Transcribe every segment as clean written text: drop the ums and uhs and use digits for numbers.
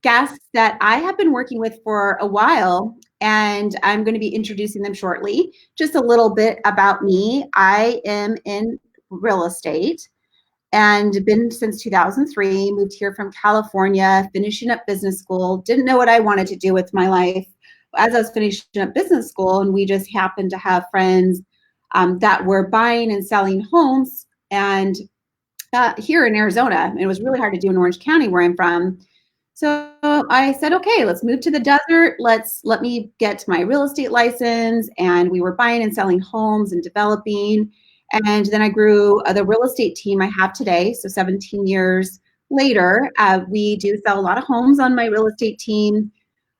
guests that I have been working with for a while, and I'm going to be introducing them shortly. Just a little bit about me. I am in real estate and been since 2003, moved here from California, finishing up business school. Didn't know what I wanted to do with my life as I was finishing up business school, and we just happened to have friends that were buying and selling homes and here in Arizona. It was really hard to do in Orange County where I'm from. So I said, okay, let's move to the desert. Let me get my real estate license. And we were buying and selling homes and developing. And then I grew the real estate team I have today. So 17 years later, we do sell a lot of homes on my real estate team,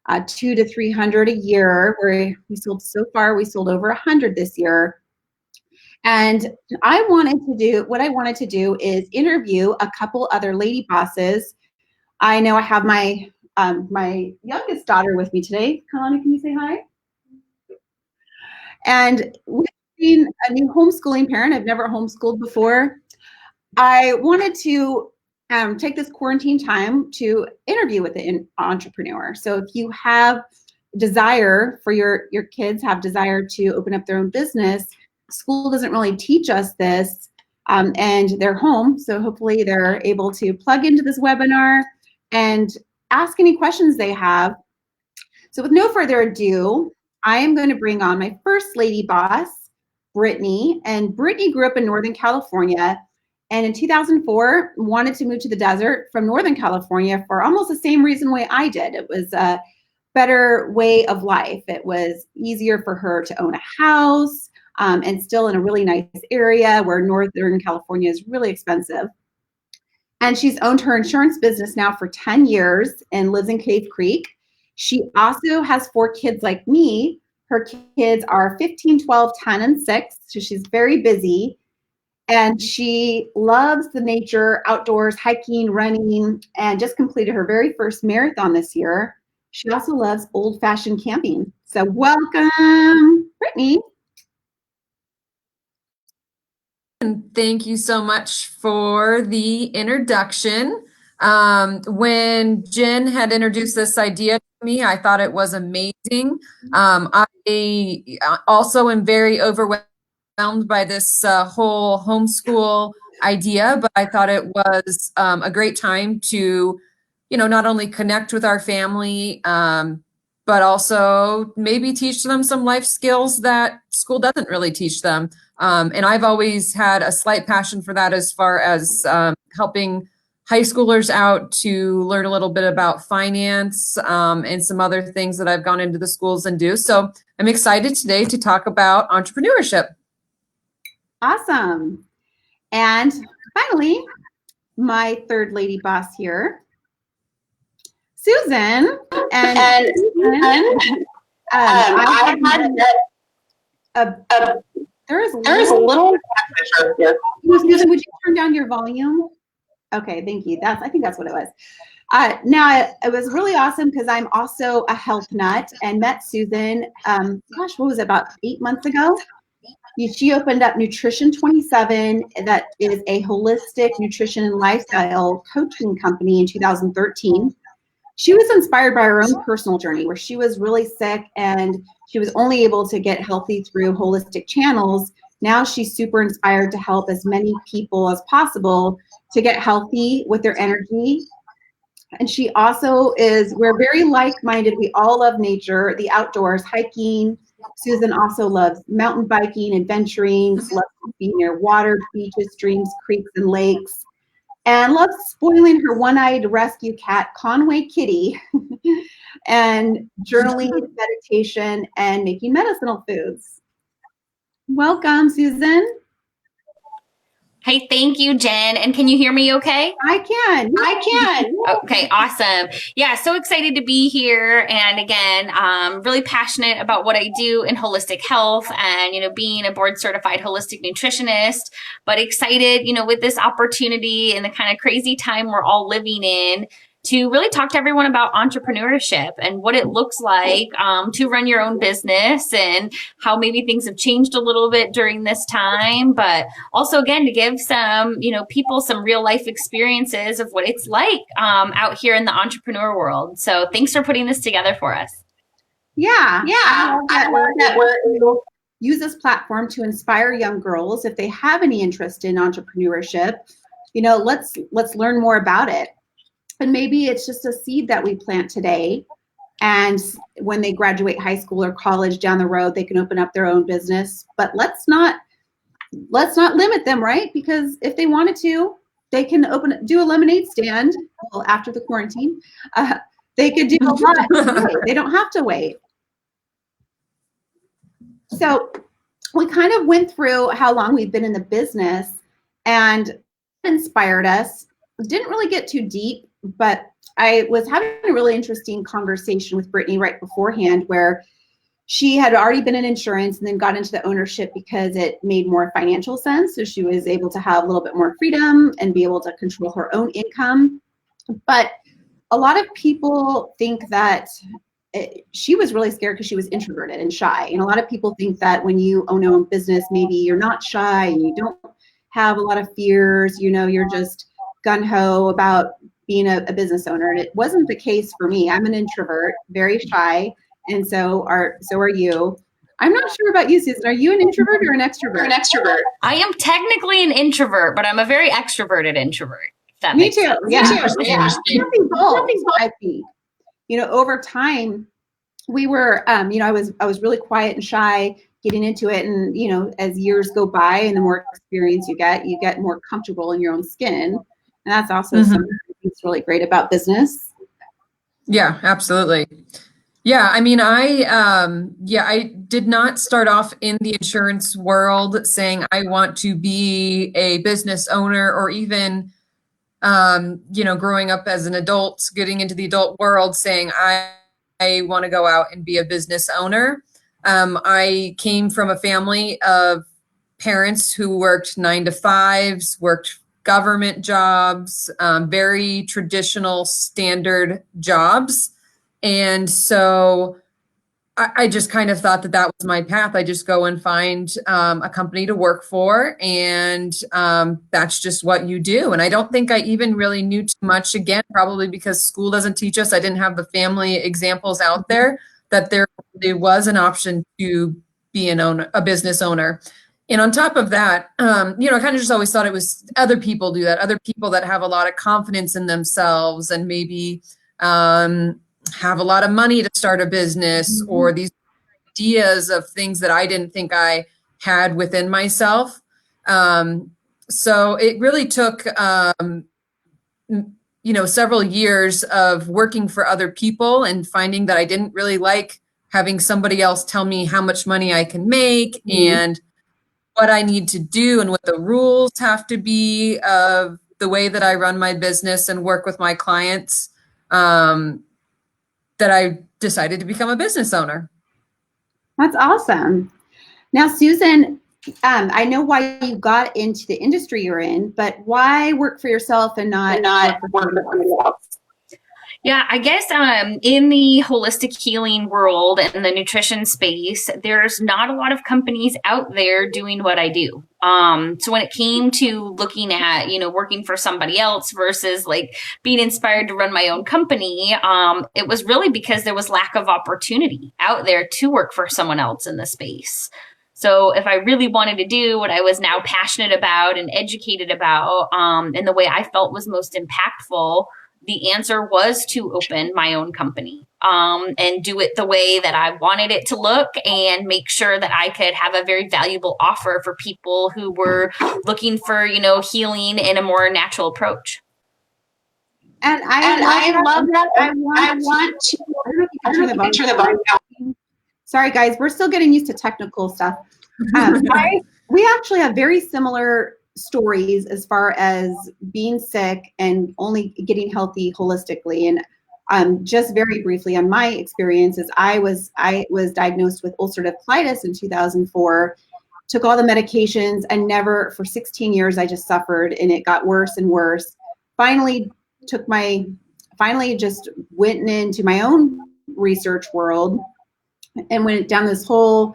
200 to 300 a year. We sold so far, we sold over 100 this year. And what I wanted to do is interview a couple other lady bosses. I know I have my youngest daughter with me today. Kalani, can you say hi? And with being a new homeschooling parent, I've never homeschooled before. I wanted to take this quarantine time to interview with an entrepreneur. So if you have desire for your kids have desire to open up their own business, school doesn't really teach us this, and they're home. So hopefully they're able to plug into this webinar and ask any questions they have. So with no further ado, I am going to bring on my first lady boss, Brittni. And Brittni grew up in Northern California, and in 2004 wanted to move to the desert from Northern California for almost the same reason why I did. It was a better way of life. It was easier for her to own a house, and still in a really nice area where Northern California is really expensive. And she's owned her insurance business now for 10 years and lives in Cave Creek. She also has 4 kids like me. Her kids are 15, 12, 10, and 6. So she's very busy. And she loves the nature, outdoors, hiking, running, and just completed her very first marathon this year. She also loves old-fashioned camping. So welcome, Brittni. Thank you so much for the introduction. When Jen had introduced this idea to me, I thought it was amazing. I also am very overwhelmed by this whole homeschool idea, but I thought it was a great time to, not only connect with our family, but also maybe teach them some life skills that school doesn't really teach them. And I've always had a slight passion for that as far as helping high schoolers out to learn a little bit about finance and some other things that I've gone into the schools and do. So I'm excited today to talk about entrepreneurship. Awesome. And finally, my third lady boss here, Susan. And Susan, there's a little. Susan, would you turn down your volume? Okay, thank you. I think that's what it was. Now, it was really awesome because I'm also a health nut and met Susan, what was it, about 8 months ago? She opened up Nutrition 27, that is a holistic nutrition and lifestyle coaching company in 2013. She was inspired by her own personal journey where she was really sick and she was only able to get healthy through holistic channels. Now she's super inspired to help as many people as possible to get healthy with their energy. And she also we're very like-minded. We all love nature, the outdoors, hiking. Susan also loves mountain biking, adventuring, loves to be near water, beaches, streams, creeks, and lakes, and loves spoiling her one-eyed rescue cat, Conway Kitty, and journaling, meditation, and making medicinal foods. Welcome, Susan. Hey, thank you, Jen. And can you hear me okay? I can. Okay, awesome. Yeah, so excited to be here. And again, really passionate about what I do in holistic health and, being a board certified holistic nutritionist, but excited, with this opportunity and the kind of crazy time we're all living in to really talk to everyone about entrepreneurship and what it looks like to run your own business and how maybe things have changed a little bit during this time, but also again to give some, people some real life experiences of what it's like out here in the entrepreneur world. So thanks for putting this together for us. Yeah. I love that we're use this platform to inspire young girls if they have any interest in entrepreneurship. Let's learn more about it. And maybe it's just a seed that we plant today. And when they graduate high school or college down the road, they can open up their own business. But let's not limit them, right? Because if they wanted to, they can do a lemonade stand. Well, after the quarantine, they could do a lot. They don't have to wait. So we kind of went through how long we've been in the business, and it inspired us. Didn't really get too deep, but I was having a really interesting conversation with Brittni right beforehand, where she had already been in insurance and then got into the ownership because it made more financial sense. So she was able to have a little bit more freedom and be able to control her own income. But a lot of people think that she was really scared because she was introverted and shy. And a lot of people think that when you own your own business, maybe you're not shy and you don't have a lot of fears, you're just gung-ho about being a business owner. And it wasn't the case for me. I'm an introvert, very shy, and so are you. I'm not sure about you, Susan. Are you an introvert or an extrovert? I am technically an introvert, but I'm a very extroverted introvert. Me too. Yeah. Nothing both, I think. Over time, we were, I was really quiet and shy getting into it. And, as years go by and the more experience you get more comfortable in your own skin. And that's also something that's really great about business. Yeah, absolutely. Yeah. I mean, I did not start off in the insurance world saying I want to be a business owner, or even growing up as an adult, getting into the adult world, saying I want to go out and be a business owner. I came from a family of parents who worked 9 to 5s, worked government jobs, very traditional standard jobs. And so I just kind of thought that was my path. I just go and find a company to work for, and that's just what you do. And I don't think I even really knew too much, again, probably because school doesn't teach us. I didn't have the family examples out there that there was an option to be a business owner. And on top of that, I kind of just always thought it was other people do that, other people that have a lot of confidence in themselves and maybe have a lot of money to start a business, or these ideas of things that I didn't think I had within myself. So it really took, several years of working for other people and finding that I didn't really like having somebody else tell me how much money I can make and what I need to do and what the rules have to be of the way that I run my business and work with my clients. That I decided to become a business owner. That's awesome. Now, Susan, I know why you got into the industry you're in, but why work for yourself and not work for someone else? Yeah, I guess in the holistic healing world and the nutrition space, there's not a lot of companies out there doing what I do. So when it came to looking at, working for somebody else versus like being inspired to run my own company, it was really because there was lack of opportunity out there to work for someone else in the space. So if I really wanted to do what I was now passionate about and educated about, in the way I felt was most impactful, the answer was to open my own company and do it the way that I wanted it to look and make sure that I could have a very valuable offer for people who were looking for, healing in a more natural approach. And I love that. I want to. I don't know if you can turn the volume down. Sorry, guys. We're still getting used to technical stuff. We actually have very similar stories as far as being sick and only getting healthy holistically. And just very briefly on my experiences, I was diagnosed with ulcerative colitis in 2004, took all the medications, and never, for 16 years, I just suffered, and it got worse and worse. Finally took my finally just went into my own research world and went down this whole,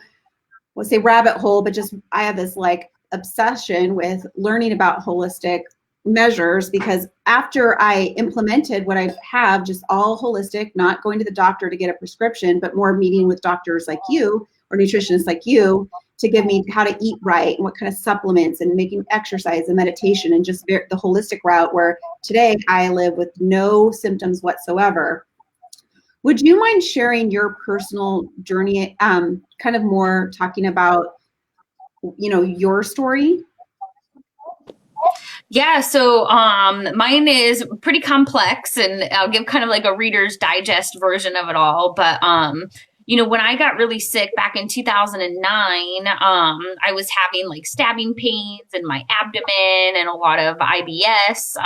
let's say rabbit hole, but just I have this like obsession with learning about holistic measures, because after I implemented what I have, just all holistic, not going to the doctor to get a prescription, but more meeting with doctors like you or nutritionists like you to give me how to eat right and what kind of supplements and making exercise and meditation and just the holistic route, where today I live with no symptoms whatsoever. Would you mind sharing your personal journey, kind of more talking about, your story? Yeah, so mine is pretty complex, and I'll give kind of like a Reader's Digest version of it all. But when I got really sick back in 2009, I was having like stabbing pains in my abdomen and a lot of IBS.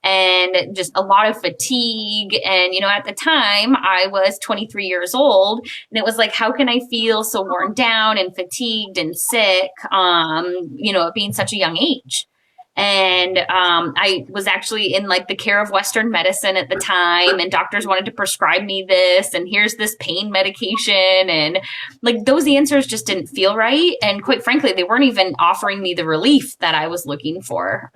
And just a lot of fatigue. And, at the time I was 23 years old, and it was like, how can I feel so worn down and fatigued and sick, at being such a young age? And I was actually in like the care of Western medicine at the time, and doctors wanted to prescribe me this, and here's this pain medication. And like those answers just didn't feel right. And quite frankly, they weren't even offering me the relief that I was looking for.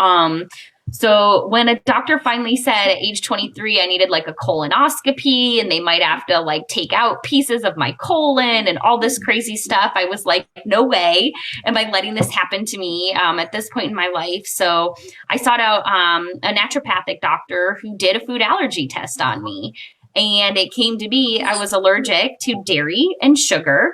So when a doctor finally said at age 23, I needed like a colonoscopy and they might have to like take out pieces of my colon and all this crazy stuff, I was like, no way am I letting this happen to me at this point in my life. So I sought out a naturopathic doctor who did a food allergy test on me. And it came to be I was allergic to dairy and sugar.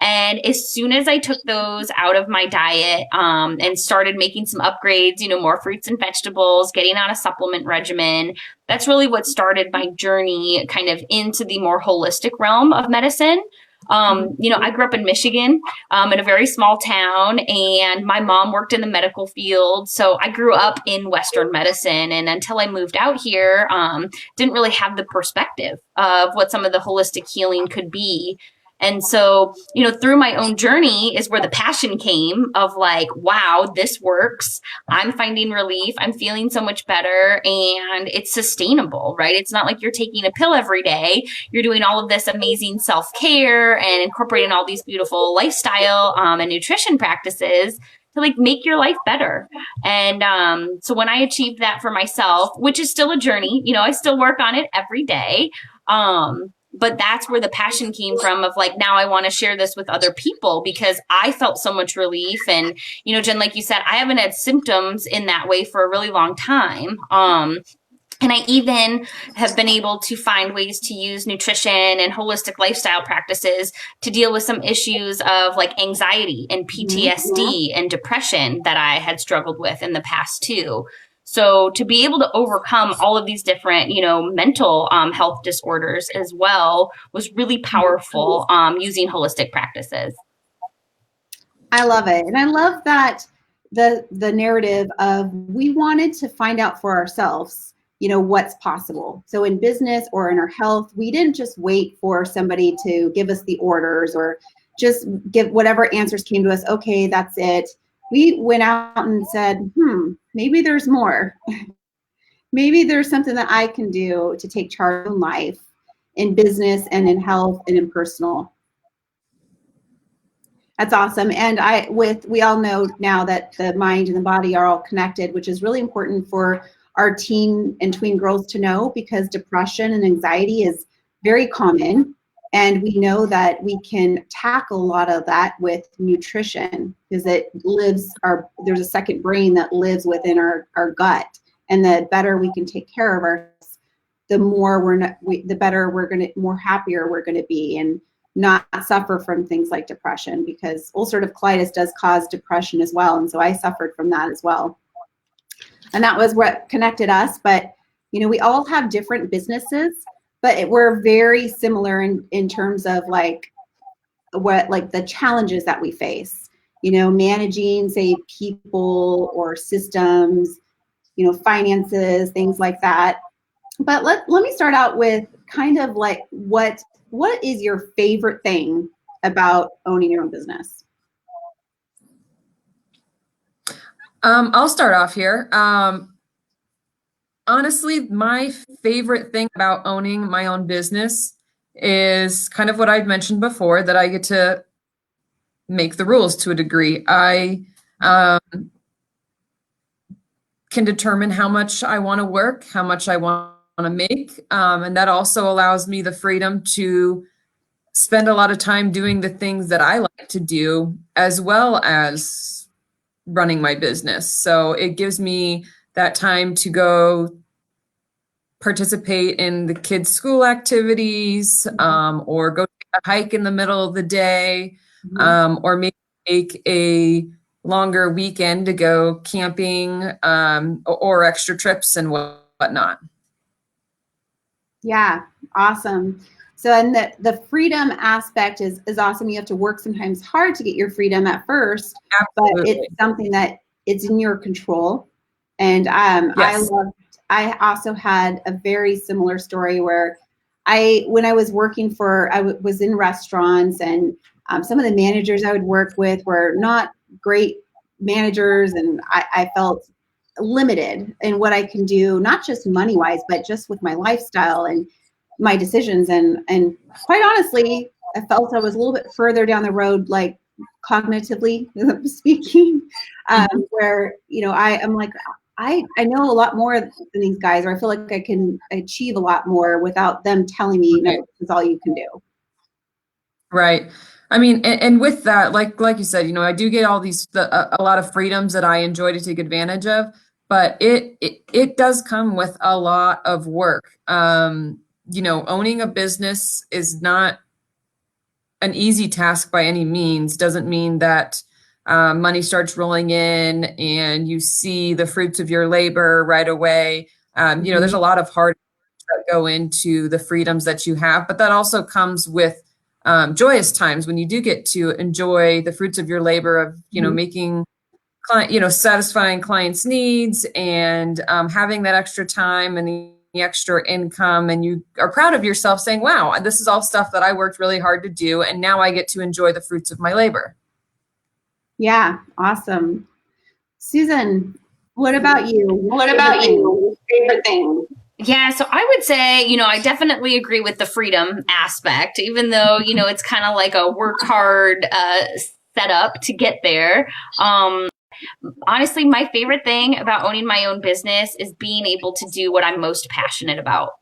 And as soon as I took those out of my diet and started making some upgrades, more fruits and vegetables, getting on a supplement regimen, that's really what started my journey kind of into the more holistic realm of medicine. I grew up in Michigan, in a very small town, and my mom worked in the medical field. So I grew up in Western medicine. And until I moved out here, didn't really have the perspective of what some of the holistic healing could be. And so, through my own journey is where the passion came of like, wow, this works. I'm finding relief. I'm feeling so much better, and it's sustainable, right? It's not like you're taking a pill every day. You're doing all of this amazing self-care and incorporating all these beautiful lifestyle and nutrition practices to like make your life better. And so when I achieved that for myself, which is still a journey, I still work on it every day. But that's where the passion came from of like, now I want to share this with other people because I felt so much relief. And, Jen, like you said, I haven't had symptoms in that way for a really long time. And I even have been able to find ways to use nutrition and holistic lifestyle practices to deal with some issues of like anxiety and PTSD and depression that I had struggled with in the past too. So to be able to overcome all of these different, mental health disorders as well was really powerful using holistic practices. I love it. And I love that the narrative of we wanted to find out for ourselves, what's possible. So in business or in our health, we didn't just wait for somebody to give us the orders or just give whatever answers came to us. Okay, that's it. We went out and said, maybe there's more. Maybe there's something that I can do to take charge of life in business and in health and in personal. That's awesome. And we all know now that the mind and the body are all connected, which is really important for our teen and tween girls to know, because depression and anxiety is very common. And we know that we can tackle a lot of that with nutrition because there's a second brain that lives within our gut. And the better we can take care of ourselves, the more happier we're going to be and not suffer from things like depression, because ulcerative colitis does cause depression as well. And so I suffered from that as well. And that was what connected us. But, we all have different businesses. But we're very similar in terms of like the challenges that we face, managing, say, people or systems, finances, things like that. But let me start out with kind of like what is your favorite thing about owning your own business? I'll start off here. honestly, my favorite thing about owning my own business is kind of what I've mentioned before, that I get to make the rules to a degree. I can determine how much I want to work, how much I want to make. And that also allows me the freedom to spend a lot of time doing the things that I like to do, as well as running my business. So it gives me that time to go participate in the kids' school activities, or go take a hike in the middle of the day, or maybe take a longer weekend to go camping, or extra trips and whatnot. Yeah, awesome. So, and the freedom aspect is awesome. You have to work sometimes hard to get your freedom at first, Absolutely. but it's something that it's in your control. And Yes. I also had a very similar story where when I was working was in restaurants, and some of the managers I would work with were not great managers, and I felt limited in what I can do, not just money wise, but just with my lifestyle and my decisions. And quite honestly, I felt I was a little bit further down the road, like cognitively speaking, where, I'm like, I know a lot more than these guys, or I feel like I can achieve a lot more without them telling me, no, this is all you can do. Right. I mean, and with that, like you said, I do get all these a lot of freedoms that I enjoy to take advantage of, but it does come with a lot of work. Owning a business is not an easy task by any means. Doesn't mean that money starts rolling in and you see the fruits of your labor right away. There's a lot of hard work that go into the freedoms that you have, but that also comes with joyous times when you do get to enjoy the fruits of your labor of, making client, satisfying clients' needs, and having that extra time and the extra income, and you are proud of yourself saying, wow, this is all stuff that I worked really hard to do, and now I get to enjoy the fruits of my labor. Yeah, awesome. Susan, what about you? What about you? Favorite thing? Yeah, so I would say, I definitely agree with the freedom aspect, even though, it's kind of like a work hard setup to get there. Honestly, my favorite thing about owning my own business is being able to do what I'm most passionate about.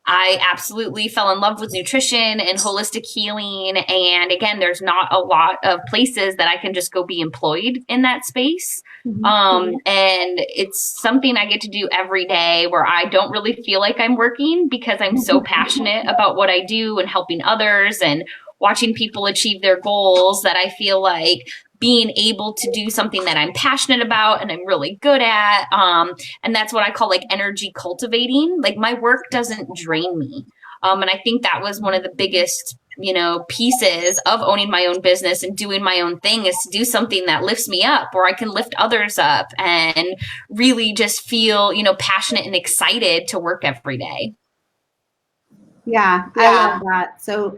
I absolutely fell in love with nutrition and holistic healing. And again, there's not a lot of places that I can just go be employed in that space. And it's something I get to do every day where I don't really feel like I'm working, because I'm so passionate about what I do and helping others and watching people achieve their goals, that I feel like being able to do something that I'm passionate about and I'm really good at. And that's what I call like energy cultivating. Like my work doesn't drain me. And I think that was one of the biggest, pieces of owning my own business and doing my own thing, is to do something that lifts me up, where I can lift others up and really just feel, passionate and excited to work every day. Yeah, I love that. So,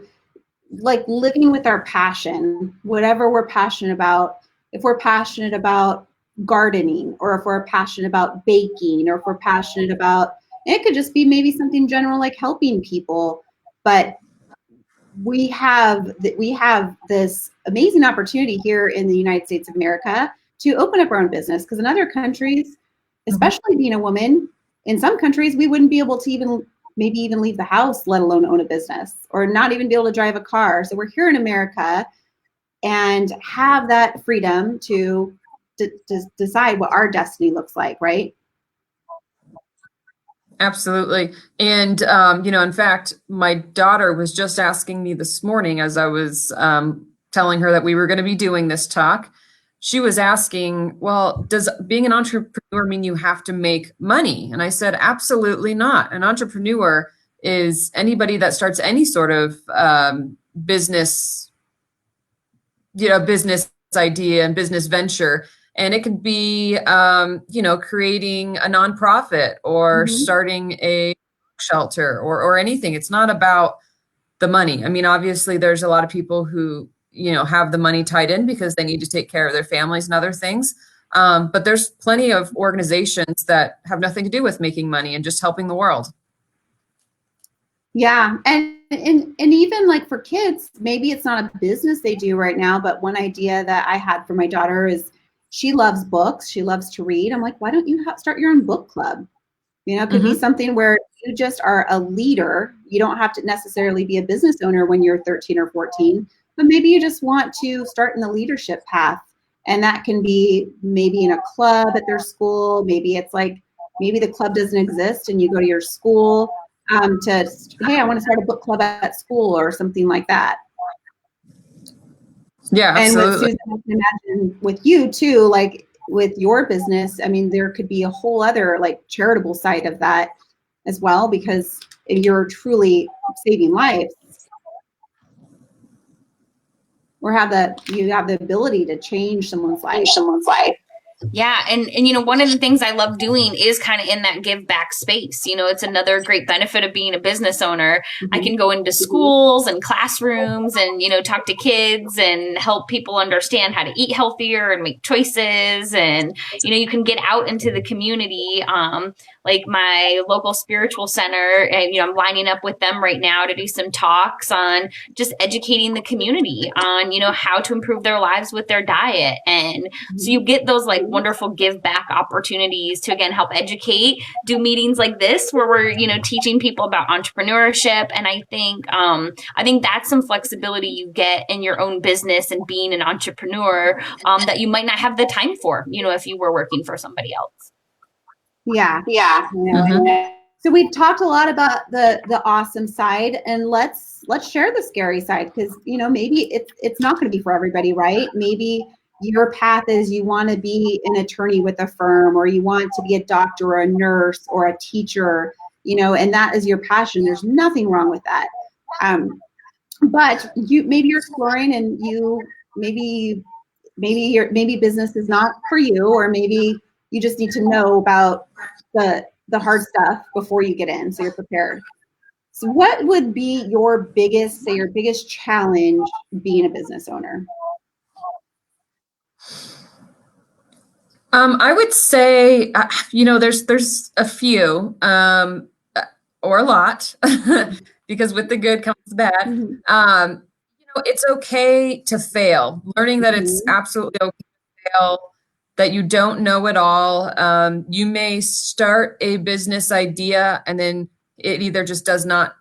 like living with our passion, whatever we're passionate about. If we're passionate about gardening, or if we're passionate about baking, or if we're passionate about, it could just be maybe something general like helping people, but we have this amazing opportunity here in the United States of America to open up our own business, because in other countries, especially being a woman, in some countries we wouldn't be able to even leave the house, let alone own a business, or not even be able to drive a car. So we're here in America and have that freedom to decide what our destiny looks like, right? Absolutely. And, in fact, my daughter was just asking me this morning, as I was telling her that we were going to be doing this talk. She was asking, well, does being an entrepreneur mean you have to make money? And I said, absolutely not. An entrepreneur is anybody that starts any sort of business, business idea and business venture. And it could be, creating a nonprofit, or starting a shelter, or anything. It's not about the money. I mean, obviously, there's a lot of people who, have the money tied in because they need to take care of their families and other things. But there's plenty of organizations that have nothing to do with making money and just helping the world. Yeah. And even like for kids, maybe it's not a business they do right now, but one idea that I had for my daughter is she loves books. She loves to read. I'm like, why don't you start your own book club? You know, it could be something where you just are a leader. You don't have to necessarily be a business owner when you're 13 or 14, but maybe you just want to start in the leadership path. And that can be maybe in a club at their school. Maybe it's like, maybe the club doesn't exist and you go to your school to, hey, I want to start a book club at school or something like that. Yeah, absolutely. And with Susan, I can imagine with you too, like with your business, I mean, there could be a whole other like charitable side of that as well, because you're truly saving lives. Or you have the ability to change someone's life. Yeah. And you know, one of the things I love doing is kind of in that give back space. You know, it's another great benefit of being a business owner. I can go into schools and classrooms and, you know, talk to kids and help people understand how to eat healthier and make choices. And, you know, you can get out into the community. Like my local spiritual center, and, you know, I'm lining up with them right now to do some talks on just educating the community on, you know, how to improve their lives with their diet. And so you get those like wonderful give back opportunities to, again, help educate, do meetings like this where we're, you know, teaching people about entrepreneurship. And I think that's some flexibility you get in your own business and being an entrepreneur that you might not have the time for, you know, if you were working for somebody else. Yeah. So we've talked a lot about the awesome side, and let's share the scary side, because, you know, maybe it's not going to be for everybody, right? Maybe your path is you want to be an attorney with a firm, or you want to be a doctor or a nurse or a teacher, you know, and that is your passion. There's nothing wrong with that. But maybe you're exploring, and maybe business is not for you, or maybe you just need to know about the hard stuff before you get in, so you're prepared. So what would be your biggest challenge being a business owner? I would say, you know, there's a few, or a lot, because with the good comes the bad. You know, it's okay to fail. Learning that it's absolutely okay to fail, that you don't know it all. You may start a business idea and then it either just does not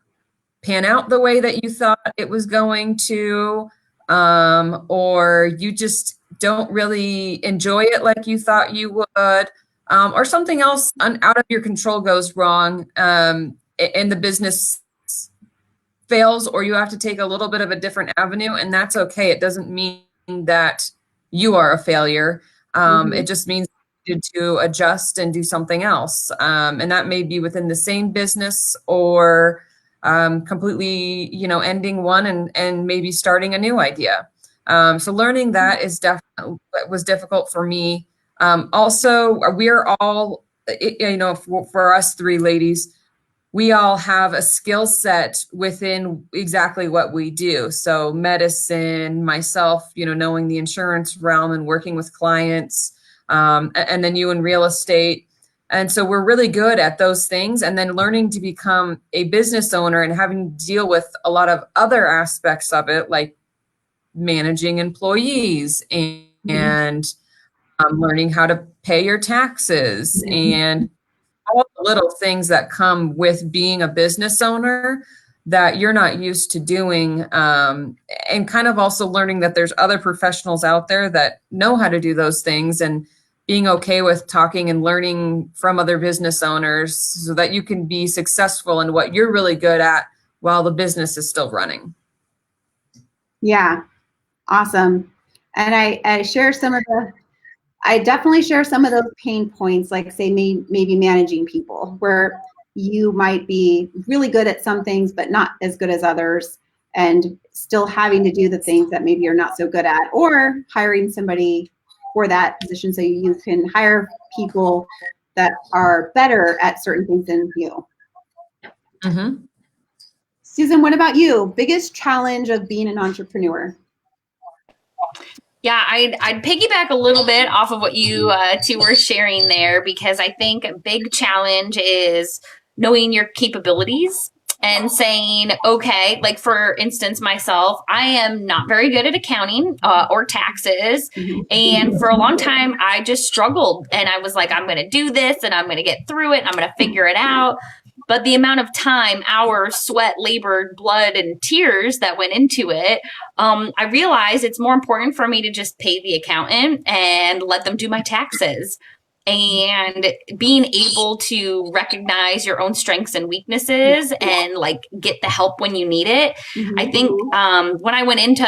pan out the way that you thought it was going to, or you just don't really enjoy it like you thought you would, or something else out of your control goes wrong, and the business fails, or you have to take a little bit of a different avenue, and that's okay. It doesn't mean that you are a failure. It just means you need to adjust and do something else. And that may be within the same business, or completely, you know, ending one and maybe starting a new idea. So learning that was difficult for me. Also, we're all, you know, for us three ladies, we all have a skill set within exactly what we do. So medicine, myself, you know, knowing the insurance realm and working with clients, and then you in real estate. And so we're really good at those things. And then learning to become a business owner and having to deal with a lot of other aspects of it, like managing employees and learning how to pay your taxes and all the little things that come with being a business owner that you're not used to doing, and kind of also learning that there's other professionals out there that know how to do those things, and being okay with talking and learning from other business owners so that you can be successful in what you're really good at while the business is still running. Yeah, awesome. And I definitely share some of those pain points, like say maybe managing people, where you might be really good at some things, but not as good as others, and still having to do the things that maybe you're not so good at, or hiring somebody for that position so you can hire people that are better at certain things than you. Mm-hmm. Susan, what about you? Biggest challenge of being an entrepreneur? Yeah, I'd piggyback a little bit off of what you two were sharing there, because I think a big challenge is knowing your capabilities and saying, okay, like for instance, myself, I am not very good at accounting or taxes. And for a long time, I just struggled, and I was like, I'm going to do this and I'm going to get through it. I'm going to figure it out. But the amount of time, hours, sweat, labor, blood, and tears that went into it, I realized it's more important for me to just pay the accountant and let them do my taxes. And being able to recognize your own strengths and weaknesses and like get the help when you need it. I think when I went into,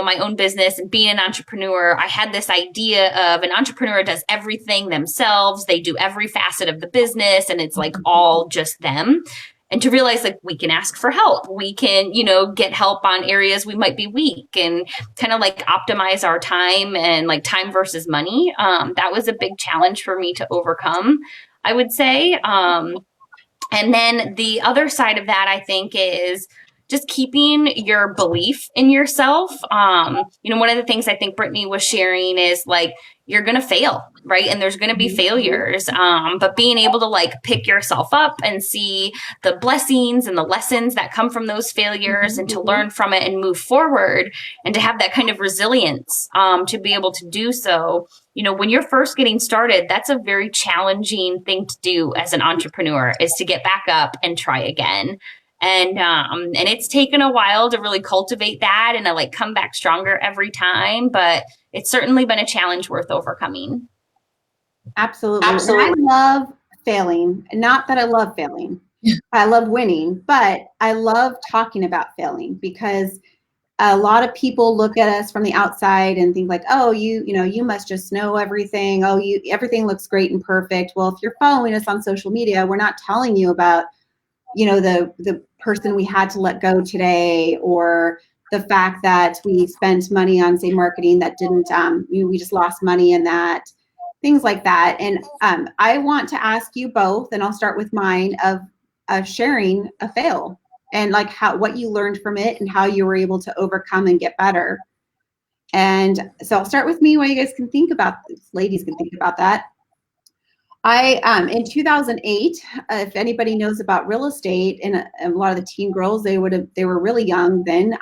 my own business and being an entrepreneur, I had this idea of an entrepreneur does everything themselves. They do every facet of the business and it's like all just them. And to realize like we can ask for help. We can, get help on areas we might be weak and kind of like optimize our time and like time versus money. That was a big challenge for me to overcome, I would say. And then the other side of that, I think, is just keeping your belief in yourself. One of the things I think Brittni was sharing is like, you're going to fail, right? And there's going to be failures. But being able to like pick yourself up and see the blessings and the lessons that come from those failures and to learn from it and move forward and to have that kind of resilience to be able to do so. When you're first getting started, that's a very challenging thing to do as an entrepreneur, is to get back up and try again. And it's taken a while to really cultivate that and to like come back stronger every time, but it's certainly been a challenge worth overcoming. Absolutely. And I love failing. Not that I love failing. I love winning, but I love talking about failing, because a lot of people look at us from the outside and think like, oh, you must just know everything. Oh, everything looks great and perfect. Well, if you're following us on social media, we're not telling you about, the person we had to let go today, or the fact that we spent money on, say, marketing that didn't, we just lost money in that, things like that. And I want to ask you both, and I'll start with mine, of sharing a fail and like what you learned from it and how you were able to overcome and get better. And so I'll start with me while you guys can think about this. Ladies can think about that. In 2008, if anybody knows about real estate, and a lot of the teen girls, they were really young then.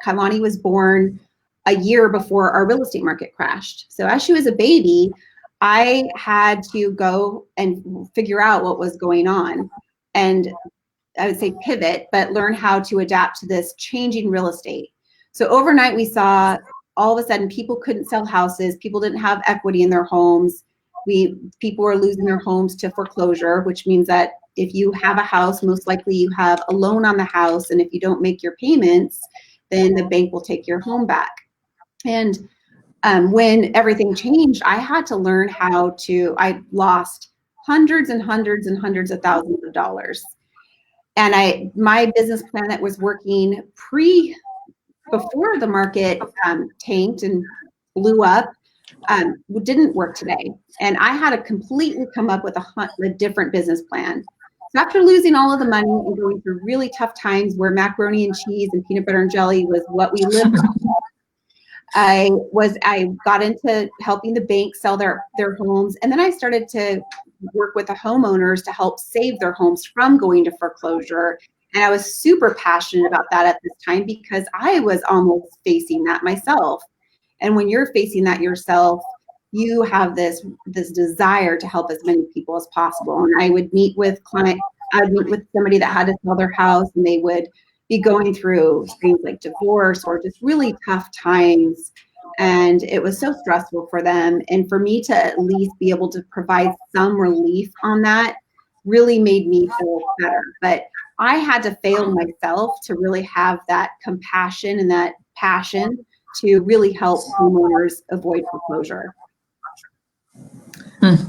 Kailani was born a year before our real estate market crashed. So as she was a baby, I had to go and figure out what was going on, and I would say pivot, but learn how to adapt to this changing real estate. So overnight, we saw all of a sudden people couldn't sell houses. People didn't have equity in their homes. People were losing their homes to foreclosure, which means that if you have a house, most likely you have a loan on the house. And if you don't make your payments, then the bank will take your home back. And when everything changed, I had to learn I lost hundreds and hundreds and hundreds of thousands of dollars. And my business plan that was working before the market tanked and blew up, didn't work today. And I had to completely come up with a different business plan. So after losing all of the money and going through really tough times where macaroni and cheese and peanut butter and jelly was what we lived on, I got into helping the bank sell their homes. And then I started to work with the homeowners to help save their homes from going to foreclosure. And I was super passionate about that at this time, because I was almost facing that myself. And when you're facing that yourself, you have this desire to help as many people as possible. And I would meet with somebody that had to sell their house, and they would be going through things like divorce or just really tough times. And it was so stressful for them. And for me to at least be able to provide some relief on that really made me feel better. But I had to fail myself to really have that compassion and that passion to really help homeowners avoid foreclosure. I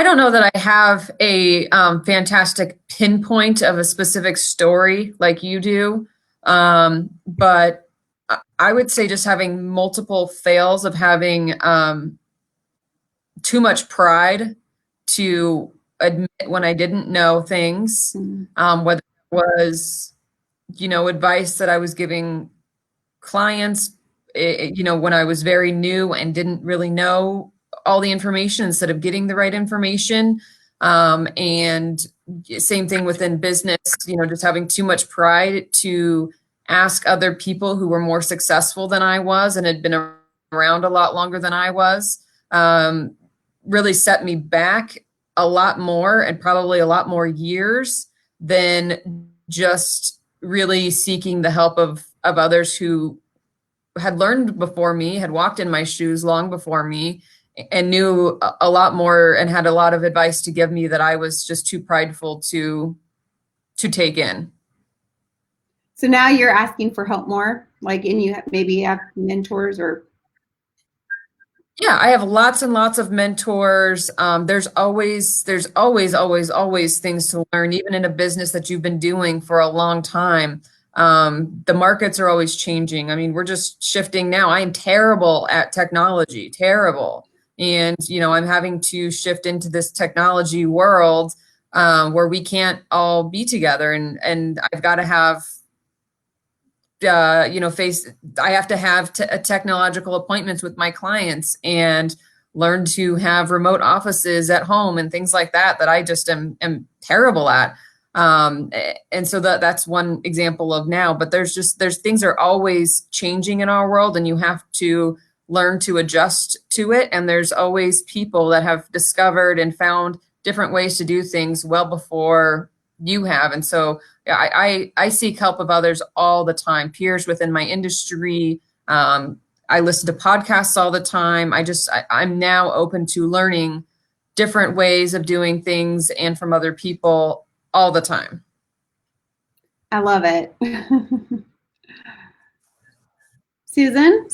don't know that I have a fantastic pinpoint of a specific story like you do, but I would say just having multiple fails of having too much pride to admit when I didn't know things, whether it was, advice that I was giving clients when I was very new and didn't really know all the information instead of getting the right information. And same thing within business, just having too much pride to ask other people who were more successful than I was and had been around a lot longer than I was, really set me back a lot more, and probably a lot more years than just really seeking the help of others who had learned before me, had walked in my shoes long before me, and knew a lot more and had a lot of advice to give me that I was just too prideful to take in. So now you're asking for help more, and you maybe have mentors or. Yeah, I have lots and lots of mentors. There's always things to learn, even in a business that you've been doing for a long time. The markets are always changing. I mean, we're just shifting now. I am terrible at technology, terrible. And, I'm having to shift into this technology world where we can't all be together. And I've got to have I have to have technological appointments with my clients and learn to have remote offices at home and things like that I just am terrible at. And so that's one example of now, but there's things are always changing in our world, and you have to learn to adjust to it. And there's always people that have discovered and found different ways to do things well before you have. And so I seek help of others all the time, peers within my industry. I listen to podcasts all the time. I'm now open to learning different ways of doing things and from other people all the time. I love it. Susan?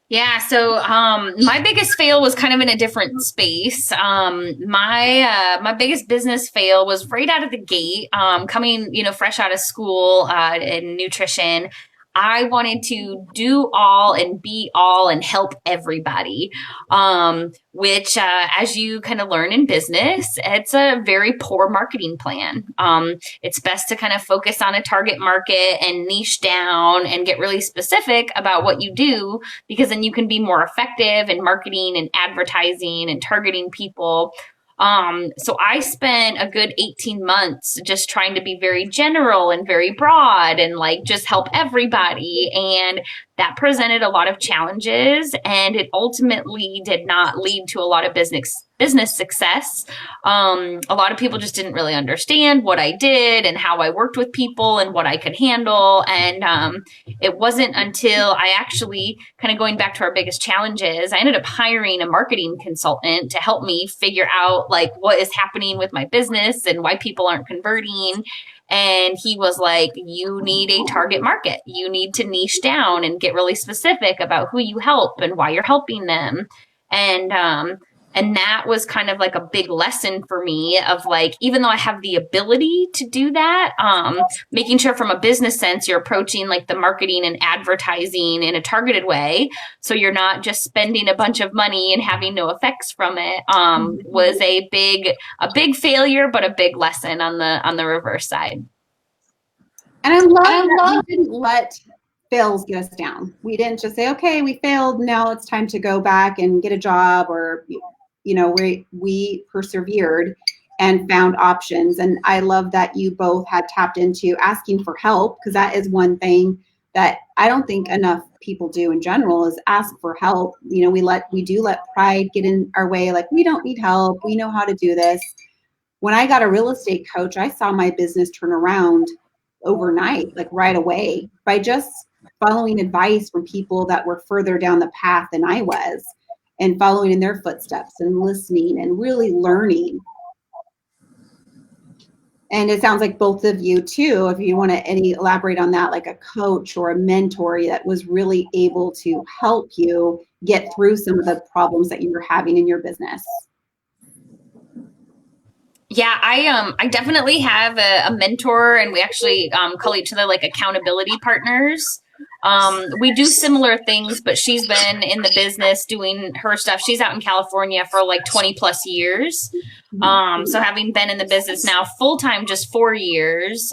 Yeah. So, my biggest fail was kind of in a different space. My biggest business fail was right out of the gate, coming, fresh out of school, in nutrition. I wanted to do all and be all and help everybody, which, as you kind of learn in business, it's a very poor marketing plan. It's best to kind of focus on a target market and niche down and get really specific about what you do, because then you can be more effective in marketing and advertising and targeting people. So I spent a good 18 months just trying to be very general and very broad and just help everybody. And that presented a lot of challenges, and it ultimately did not lead to a lot of business success. A lot of people just didn't really understand what I did and how I worked with people and what I could handle. And it wasn't until I actually, kind of going back to our biggest challenges, I ended up hiring a marketing consultant to help me figure out what is happening with my business and why people aren't converting. And he was like, you need a target market. You need to niche down and get really specific about who you help and why you're helping them. And that was kind of a big lesson for me of even though I have the ability to do that, making sure from a business sense, you're approaching the marketing and advertising in a targeted way. So you're not just spending a bunch of money and having no effects from it, was a big failure, but a big lesson on the reverse side. And I love that we didn't let fails get us down. We didn't just say, okay, we failed, now it's time to go back and get a job, or we persevered and found options. And I love that you both had tapped into asking for help, because that is one thing that I don't think enough people do in general, is ask for help. We do let pride get in our way. We don't need help. We know how to do this. When I got a real estate coach, I saw my business turn around overnight, right away, by just following advice from people that were further down the path than I was, and following in their footsteps and listening and really learning. And it sounds like both of you too, if you want to elaborate on that, a coach or a mentor that was really able to help you get through some of the problems that you were having in your business. Yeah, I definitely have a mentor, and we actually call each other accountability partners. We do similar things, but she's been in the business doing her stuff. She's out in California for 20 plus years. So having been in the business now full-time just 4 years,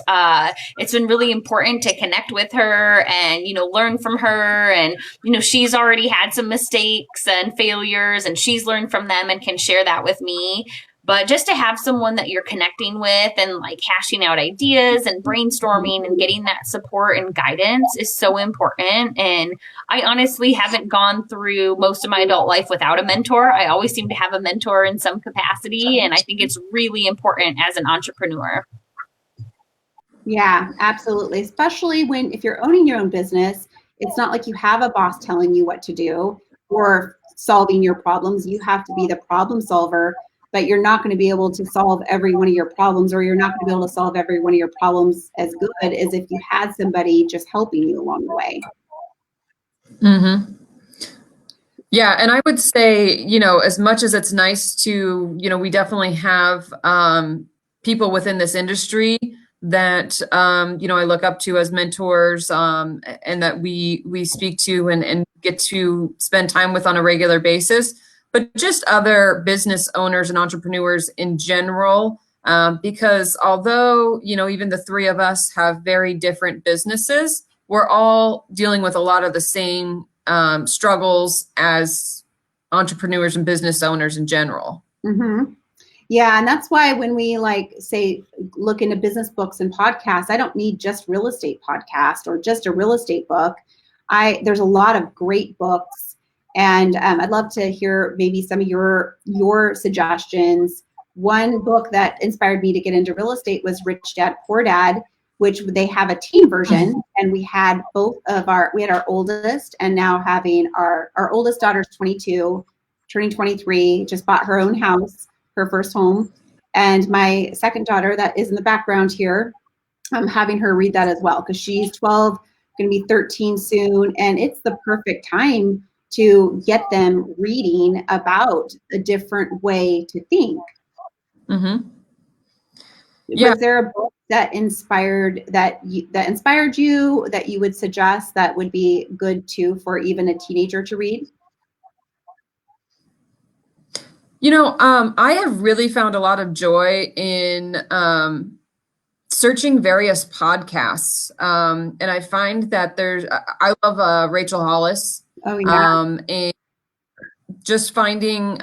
it's been really important to connect with her and, learn from her. And, she's already had some mistakes and failures, and she's learned from them and can share that with me. But just to have someone that you're connecting with and like hashing out ideas and brainstorming and getting that support and guidance is so important. And I honestly haven't gone through most of my adult life without a mentor. I always seem to have a mentor in some capacity. And I think it's really important as an entrepreneur. Yeah, absolutely. Especially if you're owning your own business, it's not like you have a boss telling you what to do or solving your problems. You have to be the problem solver. But you're not going to be able to solve every one of your problems, or you're not going to be able to solve every one of your problems as good as if you had somebody just helping you along the way. Mm-hmm. Yeah. And I would say, as much as it's nice to, we definitely have people within this industry that, I look up to as mentors and that we speak to and get to spend time with on a regular basis. But just other business owners and entrepreneurs in general, because although, even the three of us have very different businesses, we're all dealing with a lot of the same struggles as entrepreneurs and business owners in general. Mm-hmm. Yeah. And that's why when we look into business books and podcasts, I don't need just real estate podcast or just a real estate book. There's a lot of great books. And I'd love to hear maybe some of your suggestions. One book that inspired me to get into real estate was Rich Dad, Poor Dad, which they have a teen version. And we had we had our oldest, and now having our oldest daughter's 22, turning 23, just bought her own house, her first home. And my second daughter that is in the background here, I'm having her read that as well, because she's 12, going to be 13 soon. And it's the perfect time to get them reading about a different way to think. Mm-hmm. Yeah. Was there a book that inspired you that you would suggest that would be good too for even a teenager to read? I have really found a lot of joy in searching various podcasts. And I find that I love Rachel Hollis. Oh, yeah. And just finding,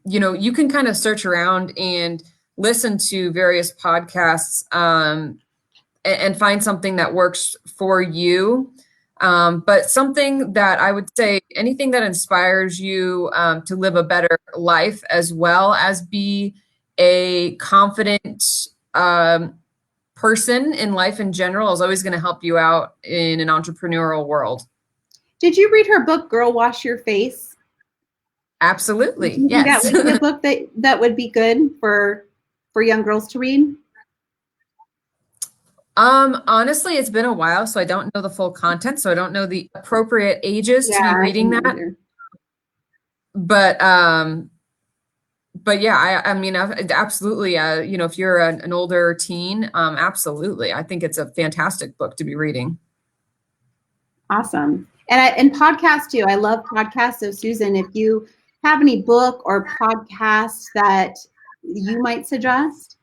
you can kind of search around and listen to various podcasts and find something that works for you. But something that I would say, anything that inspires you to live a better life, as well as be a confident person in life in general, is always going to help you out in an entrepreneurial world. Did you read her book, Girl Wash Your Face? Absolutely. Do you think Yes. that would be a book that would be good for young girls to read? Honestly, it's been a while, so I don't know the full content, so I don't know the appropriate ages to be reading that. Either. But yeah, I mean, absolutely. If you're an older teen, absolutely. I think it's a fantastic book to be reading. Awesome. And podcasts too. I love podcasts. So Susan, if you have any book or podcast that you might suggest?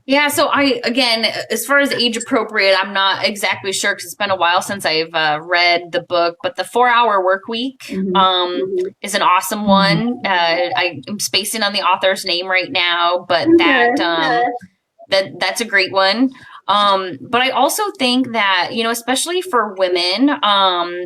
Yeah, so again, as far as age appropriate, I'm not exactly sure because it's been a while since I've read the book, but the 4-Hour Work Week is an awesome one. I'm spacing on the author's name right now, but that's a great one. But I also think that, especially for women, a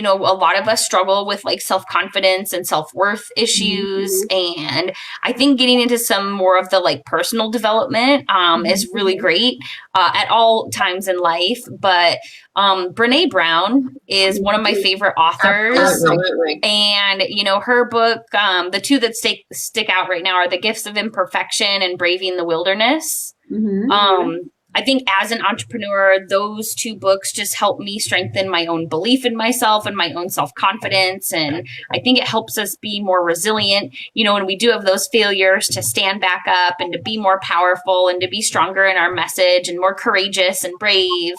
lot of us struggle with like self-confidence and self-worth issues. And I think getting into some more of the like personal development, is really great, at all times in life. But, Brené Brown is one of my favorite authors. Absolutely. And, her book, the two that stick out right now are The Gifts of Imperfection and Braving the Wilderness. I think as an entrepreneur, those two books just help me strengthen my own belief in myself and my own self-confidence. And I think it helps us be more resilient, when we do have those failures, to stand back up and to be more powerful and to be stronger in our message and more courageous and brave.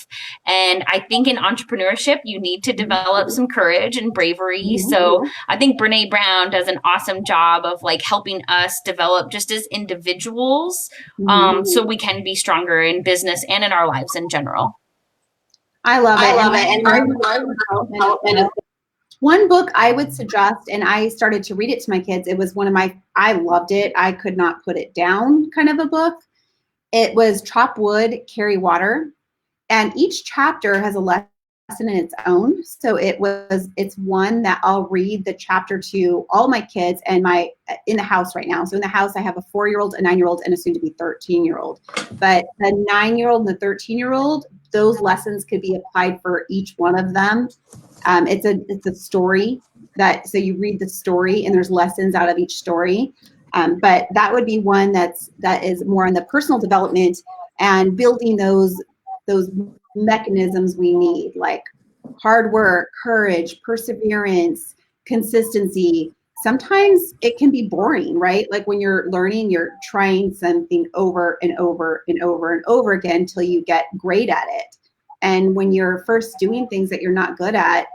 And I think in entrepreneurship, you need to develop some courage and bravery. So I think Brené Brown does an awesome job of like helping us develop just as individuals, so we can be stronger in business and in our lives in general. I love it. And one book I would suggest, and I started to read it to my kids. It was I loved it. I could not put it down kind of a book. It was Chop Wood, Carry Water. And each chapter has a lesson in its own. So it's one that I'll read the chapter to all my kids and in the house right now. So in the house, I have a 4-year-old, a 9-year-old, and a soon to be 13-year-old. But the 9-year-old and the 13-year-old, those lessons could be applied for each one of them. It's a story so you read the story and there's lessons out of each story. But that would be one that is more on the personal development and building those mechanisms we need, like hard work, courage, perseverance, consistency. Sometimes it can be boring, right? Like when you're learning, you're trying something over and over and over and over again until you get great at it. And when you're first doing things that you're not good at,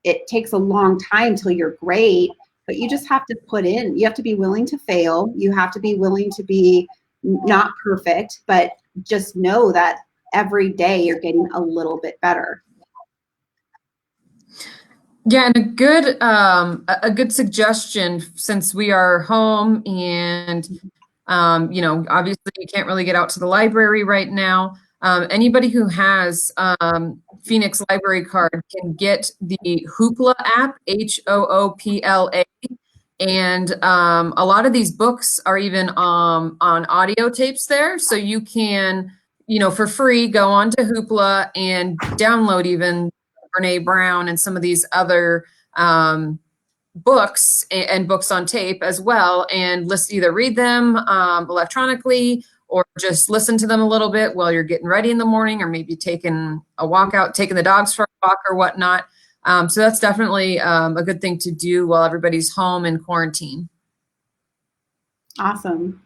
it takes a long time till you're great, but you just have to you have to be willing to fail. You have to be willing to be not perfect, but just know that every day you're getting a little bit better. Yeah, and a good suggestion, since we are home and obviously you can't really get out to the library right now. Anybody who has Phoenix Library card can get the Hoopla app, HOOPLA. And a lot of these books are even on audio tapes there. So you can, for free, go on to Hoopla and download even Brené Brown and some of these other books and books on tape as well, and either read them electronically or just listen to them a little bit while you're getting ready in the morning, or maybe taking a walk out, taking the dogs for a walk or whatnot. So that's definitely a good thing to do while everybody's home in quarantine. Awesome.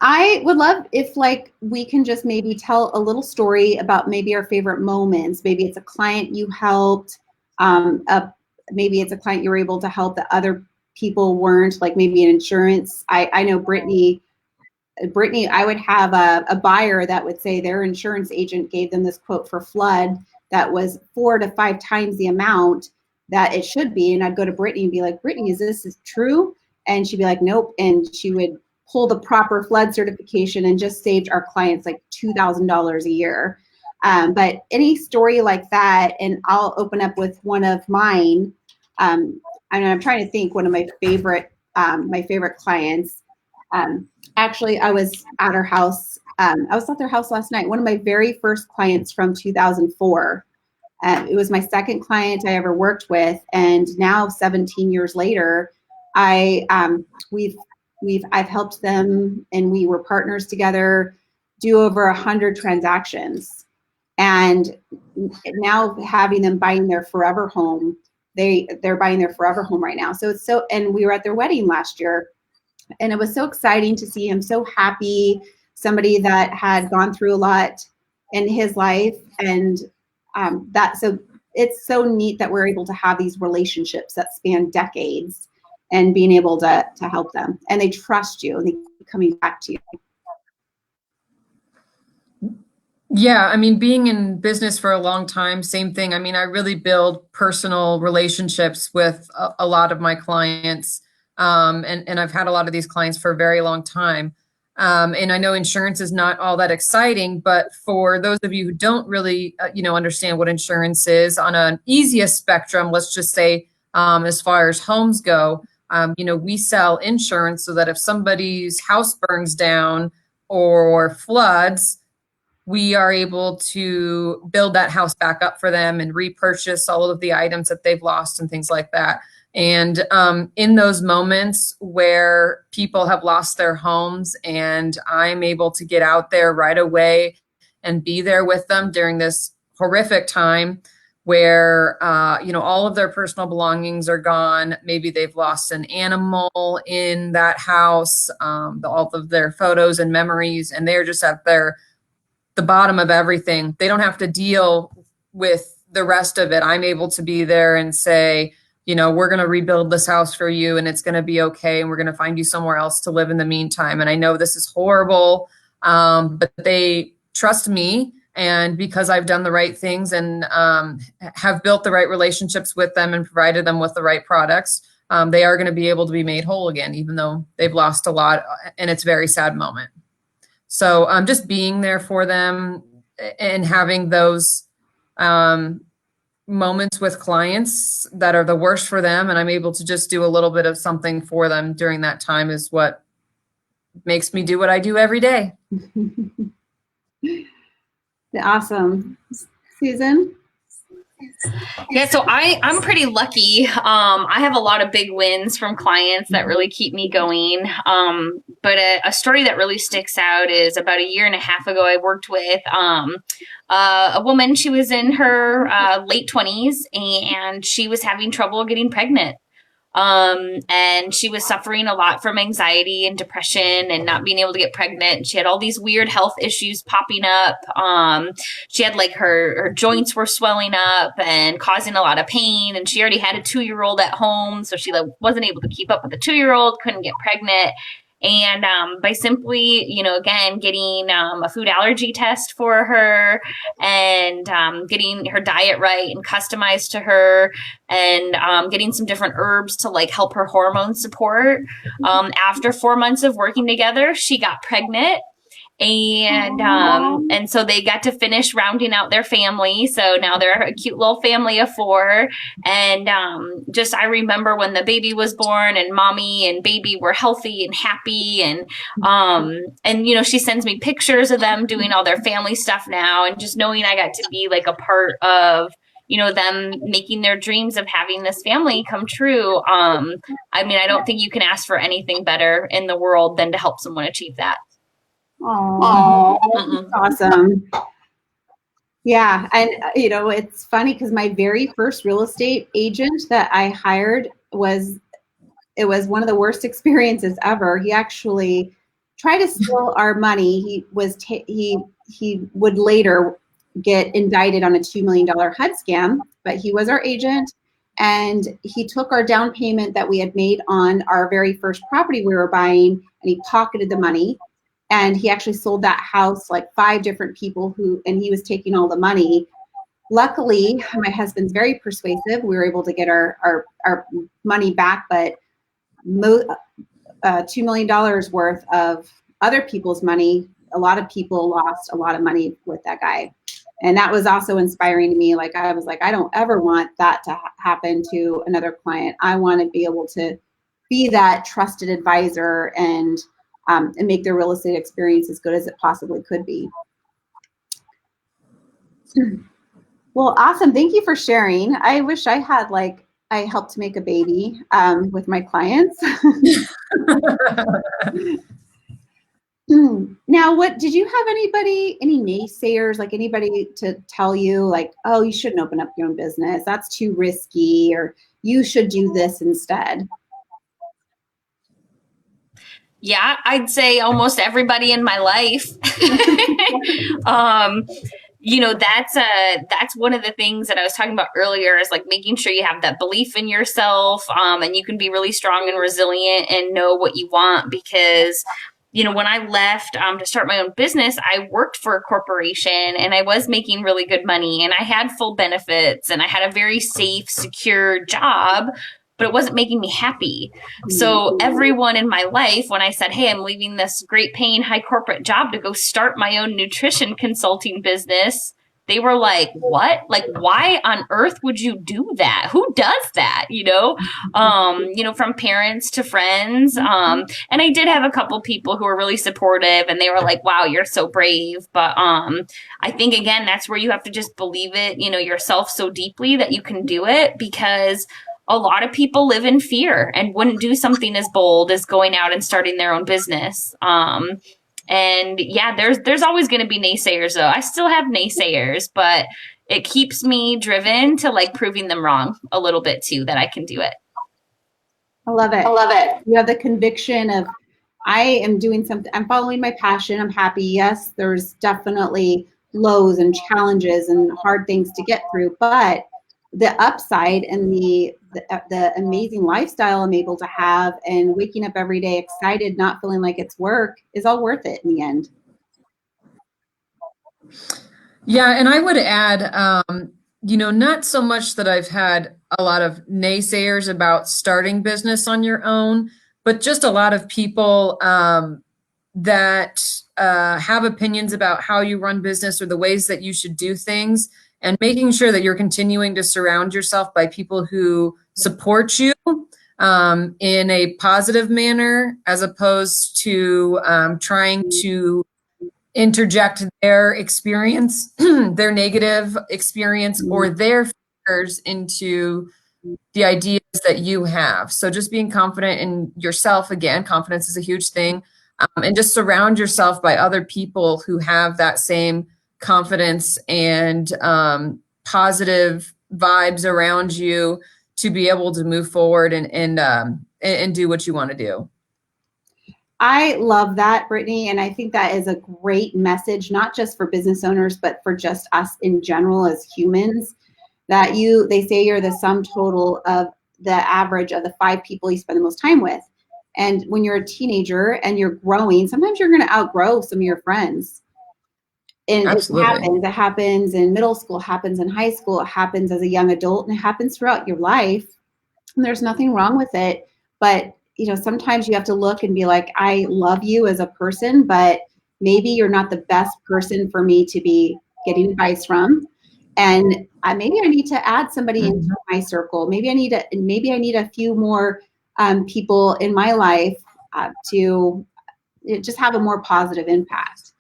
I would love if we can just maybe tell a little story about maybe our favorite moments. Maybe it's a client you helped, maybe it's a client you were able to help that other people weren't, like maybe an insurance. I know Brittni, I would have a buyer that would say their insurance agent gave them this quote for flood that was 4 to 5 times the amount that it should be. And I'd go to Brittni and be like, Brittni, is this true? And she'd be like, nope. And she would pull the proper flood certification and just saved our clients like $2,000 a year. But any story like that, and I'll open up with one of mine. I'm trying to think one of my favorite clients. Actually, I was at her house. I was at their house last night. One of my very first clients from 2004. It was my second client I ever worked with, and now 17 years later, I've helped them, and we were partners together, do over 100 transactions. And now having them buying their forever home, they're buying their forever home right now. And we were at their wedding last year, and it was so exciting to see him so happy, somebody that had gone through a lot in his life. And so it's so neat that we're able to have these relationships that span decades and being able to help them. And they trust you and they keep coming back to you. Yeah, I mean, being in business for a long time, same thing. I mean, I really build personal relationships with a lot of my clients. And I've had a lot of these clients for a very long time. And I know insurance is not all that exciting, but for those of you who don't really, understand what insurance is on an easiest spectrum, let's just say, as far as homes go, we sell insurance so that if somebody's house burns down or floods, we are able to build that house back up for them and repurchase all of the items that they've lost and things like that. And in those moments where people have lost their homes and I'm able to get out there right away and be there with them during this horrific time where, all of their personal belongings are gone. Maybe they've lost an animal in that house, all of their photos and memories, and they're just at the bottom of everything. They don't have to deal with the rest of it. I'm able to be there and say, we're going to rebuild this house for you and it's going to be okay. And we're going to find you somewhere else to live in the meantime. And I know this is horrible, but they trust me. And because I've done the right things and have built the right relationships with them and provided them with the right products, they are going to be able to be made whole again, even though they've lost a lot. And it's a very sad moment. So just being there for them and having those moments with clients that are the worst for them, and I'm able to just do a little bit of something for them during that time is what makes me do what I do every day. Awesome. Susan? Yeah, so I'm pretty lucky. I have a lot of big wins from clients that really keep me going. But a story that really sticks out is about a year and a half ago, I worked with a woman. She was in her late 20s and she was having trouble getting pregnant. And she was suffering a lot from anxiety and depression and not being able to get pregnant. She had all these weird health issues popping up. She had like her joints were swelling up and causing a lot of pain. And she already had a 2-year-old at home. So she wasn't able to keep up with the 2-year-old, couldn't get pregnant. And by simply, again, getting a food allergy test for her and getting her diet right and customized to her and getting some different herbs to like help her hormone support. After 4 months of working together, she got pregnant. And so they got to finish rounding out their family. So now they're a cute little family of 4. And I remember when the baby was born and mommy and baby were healthy and happy. And she sends me pictures of them doing all their family stuff now. And just knowing I got to be like a part of them making their dreams of having this family come true. I don't think you can ask for anything better in the world than to help someone achieve that. Oh, awesome. Yeah. And, it's funny because my very first real estate agent that I hired was one of the worst experiences ever. He actually tried to steal our money. He would later get indicted on a $2 million HUD scam, but he was our agent. And he took our down payment that we had made on our very first property we were buying, and he pocketed the money. And he actually sold that house like 5 different people and he was taking all the money. Luckily, my husband's very persuasive. We were able to get our money back, but $2 million worth of other people's money. A lot of people lost a lot of money with that guy. And that was also inspiring to me. Like, I was like, I don't ever want that to happen to another client. I want to be able to be that trusted advisor and make their real estate experience as good as it possibly could be. Well, awesome. Thank you for sharing. I wish I had I helped to make a baby with my clients. Now, did you have any naysayers, like anybody to tell you like, oh, you shouldn't open up your own business. That's too risky, or you should do this instead? Yeah, I'd say almost everybody in my life. That's one of the things that I was talking about earlier is like making sure you have that belief in yourself, and you can be really strong and resilient and know what you want. Because, when I left to start my own business, I worked for a corporation and I was making really good money and I had full benefits and I had a very safe, secure job, but it wasn't making me happy. So everyone in my life, when I said, hey, I'm leaving this great paying high corporate job to go start my own nutrition consulting business, they were like, what? Like, why on earth would you do that? Who does that? From parents to friends. And I did have a couple people who were really supportive and they were like, wow, you're so brave. But I think, again, that's where you have to just believe it, yourself so deeply that you can do it, because a lot of people live in fear and wouldn't do something as bold as going out and starting their own business. And yeah, there's always going to be naysayers though. I still have naysayers, but it keeps me driven to like proving them wrong a little bit too, that I can do it. I love it. I love it. You have the conviction of, I am doing something, I'm following my passion, I'm happy. Yes, there's definitely lows and challenges and hard things to get through, but the upside and the amazing lifestyle I'm able to have and waking up every day excited, not feeling like it's work, is all worth it in the end. Yeah, and I would add, not so much that I've had a lot of naysayers about starting business on your own, but just a lot of people that have opinions about how you run business or the ways that you should do things, and making sure that you're continuing to surround yourself by people who support you in a positive manner, as opposed to trying to interject their experience, their negative experience, or their fears into the ideas that you have. So just being confident in yourself, again, confidence is a huge thing, and just surround yourself by other people who have that same confidence and positive vibes around you to be able to move forward and do what you want to do. I love that, Brittni, and I think that is a great message, not just for business owners, but for just us in general as humans, that they say you're the sum total of the average of the 5 people you spend the most time with. And when you're a teenager and you're growing, sometimes you're going to outgrow some of your friends. And Absolutely. It happens in middle school, happens in high school, it happens as a young adult, and it happens throughout your life. And there's nothing wrong with it. But sometimes you have to look and be like, I love you as a person, but maybe you're not the best person for me to be getting advice from. And maybe I need to add somebody into my circle. Maybe I need a few more people in my life to just have a more positive impact.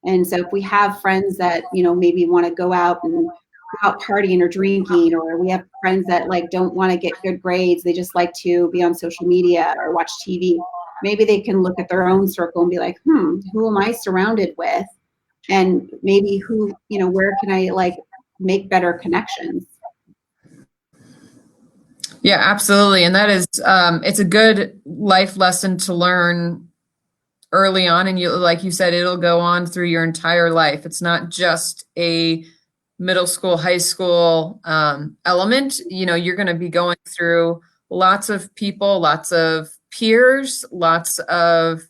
And so if we have friends that, maybe want to go out partying or drinking, or we have friends that don't want to get good grades, they just like to be on social media or watch TV, maybe they can look at their own circle and be like, who am I surrounded with? And maybe where can I make better connections? Yeah, absolutely. And that is, it's a good life lesson to learn early on. And like you said, it'll go on through your entire life. It's not just a middle school, high school element. You're going to be going through lots of people, lots of peers, lots of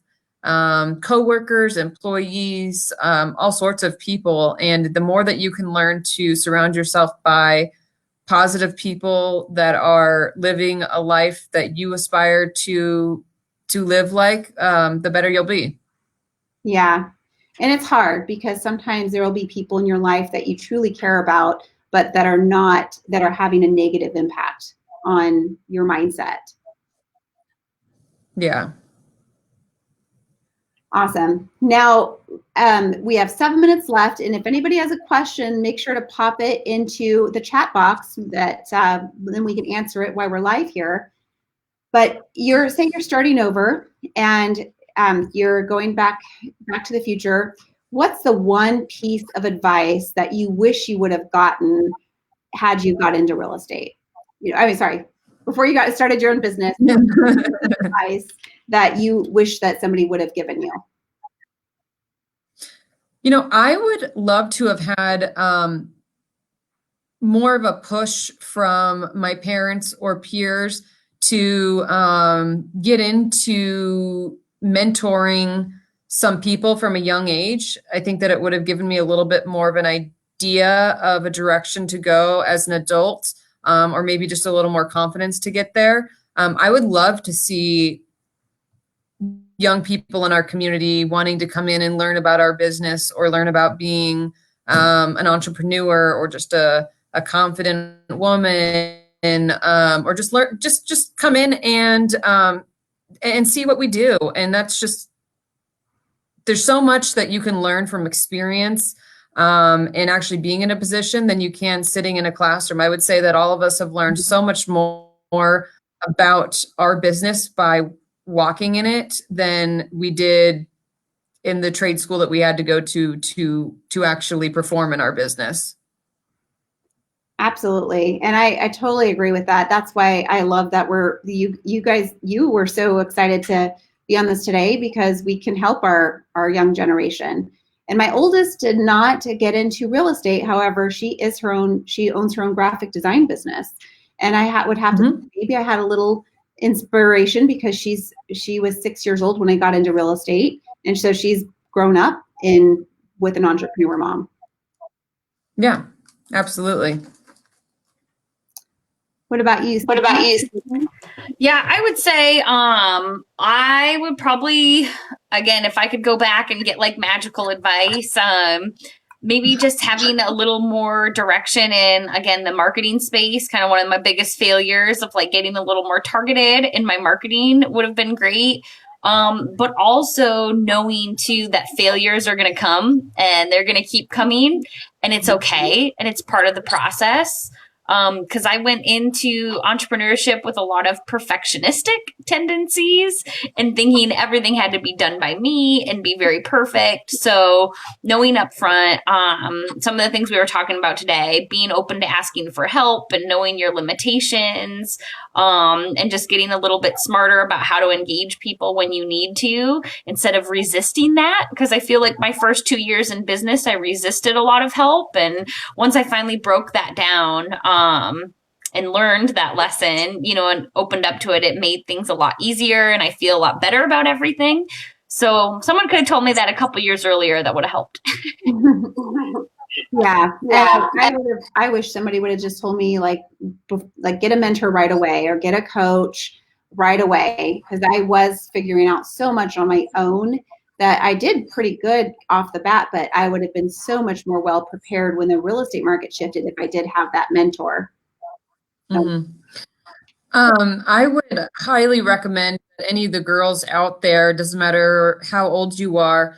coworkers, employees, all sorts of people. And the more that you can learn to surround yourself by positive people that are living a life that you aspire to live like, the better you'll be. Yeah. And it's hard because sometimes there will be people in your life that you truly care about, but that are having a negative impact on your mindset. Yeah. Awesome. Now, we have 7 minutes left, and if anybody has a question, make sure to pop it into the chat box that then we can answer it while we're live here. But you're starting over and you're going back to the future. What's the one piece of advice that you wish you would have gotten had you got into real estate? Before you got started your own business, advice that you wish that somebody would have given you? I would love to have had more of a push from my parents or peers to get into mentoring some people from a young age. I think that it would have given me a little bit more of an idea of a direction to go as an adult, or maybe just a little more confidence to get there. I would love to see young people in our community wanting to come in and learn about our business or learn about being an entrepreneur or just a confident woman, or just come in and see what we do. And that's just, there's so much that you can learn from experience and actually being in a position than you can sitting in a classroom. I would say that all of us have learned so much more more about our business by walking in it than we did in the trade school that we had to go to actually perform in our business. Absolutely. And I totally agree with that. That's why I love that you were so excited to be on this today, because we can help our young generation. And my oldest did not get into real estate. However, she owns her own graphic design business. And I would have to, maybe I had a little inspiration because she was 6 years old when I got into real estate. And so she's grown up with an entrepreneur mom. Yeah, absolutely. What about you? Yeah, I would say I would probably, again, if I could go back and get like magical advice, maybe just having a little more direction in, again, the marketing space. Kind of one of my biggest failures of like getting a little more targeted in my marketing would have been great. But also knowing too that failures are going to come and they're going to keep coming, and it's okay. And it's part of the process. Because I went into entrepreneurship with a lot of perfectionistic tendencies and thinking everything had to be done by me and be very perfect. So knowing up front, some of the things we were talking about today, being open to asking for help and knowing your limitations, and just getting a little bit smarter about how to engage people when you need to, instead of resisting that. Because I feel like my first 2 years in business, I resisted a lot of help. And once I finally broke that down, and learned that lesson, and opened up to it, it made things a lot easier, and I feel a lot better about everything. So someone could have told me that a couple years earlier, that would have helped. Yeah. I wish somebody would have just told me like get a mentor right away or get a coach right away, because I was figuring out so much on my own that I did pretty good off the bat, but I would have been so much more well prepared when the real estate market shifted if I did have that mentor. Mm-hmm. I would highly recommend that any of the girls out there, doesn't matter how old you are,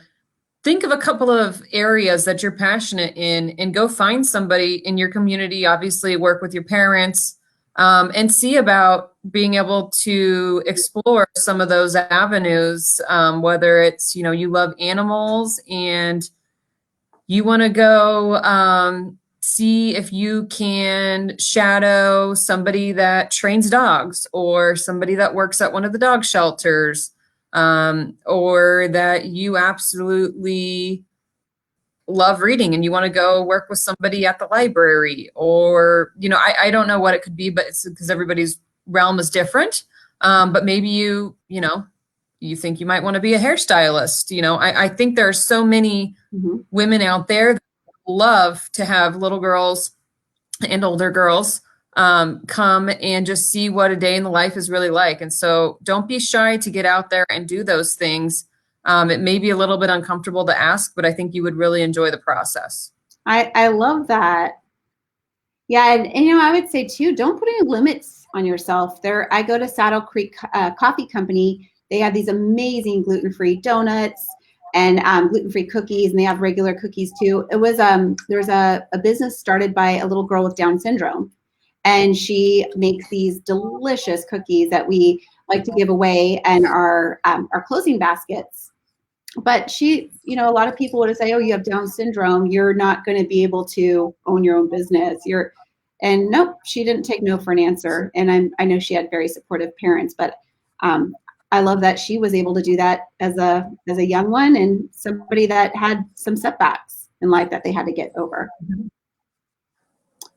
think of a couple of areas that you're passionate in and go find somebody in your community, obviously work with your parents, and see about being able to explore some of those avenues, whether it's, you love animals and you want to go see if you can shadow somebody that trains dogs, or somebody that works at one of the dog shelters, or that you absolutely love reading and you want to go work with somebody at the library, or, I don't know what it could be, but it's because everybody's realm is different. But maybe you think you might want to be a hairstylist. I think there are so many women out there that love to have little girls and older girls come and just see what a day in the life is really like. And so don't be shy to get out there and do those things. It may be a little bit uncomfortable to ask, but I think you would really enjoy the process. I love that. Yeah. And I would say too, don't put any limits on yourself. I go to Saddle Creek Coffee Company. They have these amazing gluten-free donuts and gluten-free cookies, and they have regular cookies too. It was there's a business started by a little girl with Down syndrome, and she makes these delicious cookies that we like to give away and our closing baskets. But she, a lot of people would say, "Oh, you have Down syndrome. You're not going to be able to own your own business." And nope, she didn't take no for an answer. And I know she had very supportive parents, but I love that she was able to do that as a young one and somebody that had some setbacks in life that they had to get over. Mm-hmm.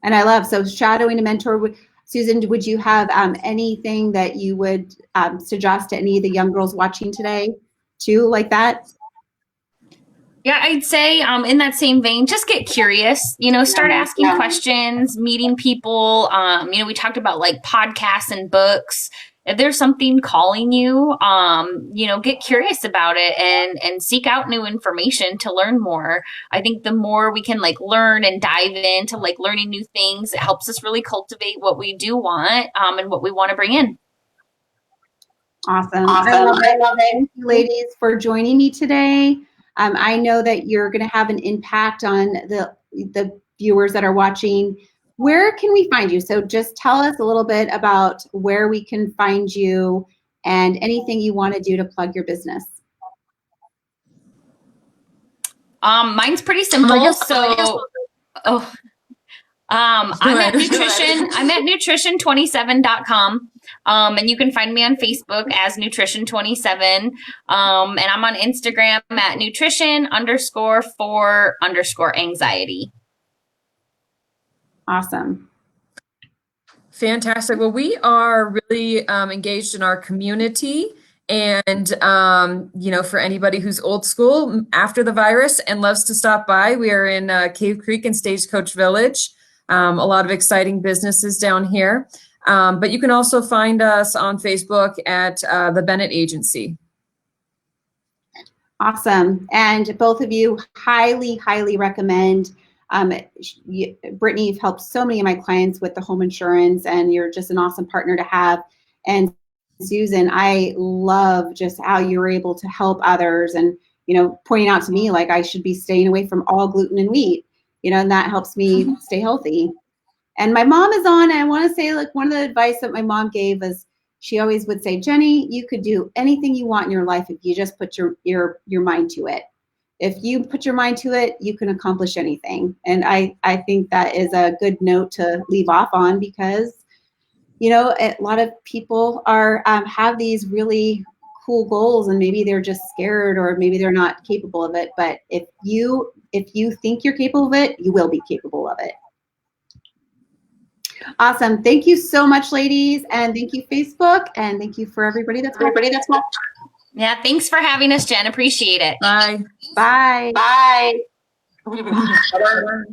And I love, so shadowing a mentor. Susan, would you have anything that you would suggest to any of the young girls watching today too, like that? Yeah, I'd say in that same vein, just get curious, start asking questions, meeting people. We talked about like podcasts and books. If there's something calling you, get curious about it and seek out new information to learn more. I think the more we can like learn and dive into like learning new things, it helps us really cultivate what we do want and what we want to bring in. Awesome. I love it. Thank you, ladies, for joining me today. I know that you're going to have an impact on the viewers that are watching. where can we find you? So just tell us a little bit about where we can find you and anything you want to do to plug your business. Mine's pretty simple. I'm at nutrition27.com. And you can find me on Facebook as Nutrition27. And I'm on Instagram at nutrition_for_anxiety. Awesome. Fantastic. Well, we are really engaged in our community. And, for anybody who's old school after the virus and loves to stop by, we are in Cave Creek and Stagecoach Village. A lot of exciting businesses down here. But you can also find us on Facebook at the Bennet Agency. Awesome. And both of you, highly, highly recommend. Brittni, you've helped so many of my clients with the home insurance, and you're just an awesome partner to have. And Susan, I love just how you're able to help others and, pointing out to me like I should be staying away from all gluten and wheat, and that helps me stay healthy. And my mom is on, and I want to say like one of the advice that my mom gave is she always would say, Jenny, you could do anything you want in your life if you just put your mind to it. If you put your mind to it, you can accomplish anything. And I think that is a good note to leave off on because, a lot of people are have these really cool goals and maybe they're just scared or maybe they're not capable of it. But if you think you're capable of it, you will be capable of it. Awesome. Thank you so much, ladies. And thank you, Facebook. And thank you for everybody that's watching. Yeah, thanks for having us, Jen. Appreciate it. Bye. Bye. Bye. Bye.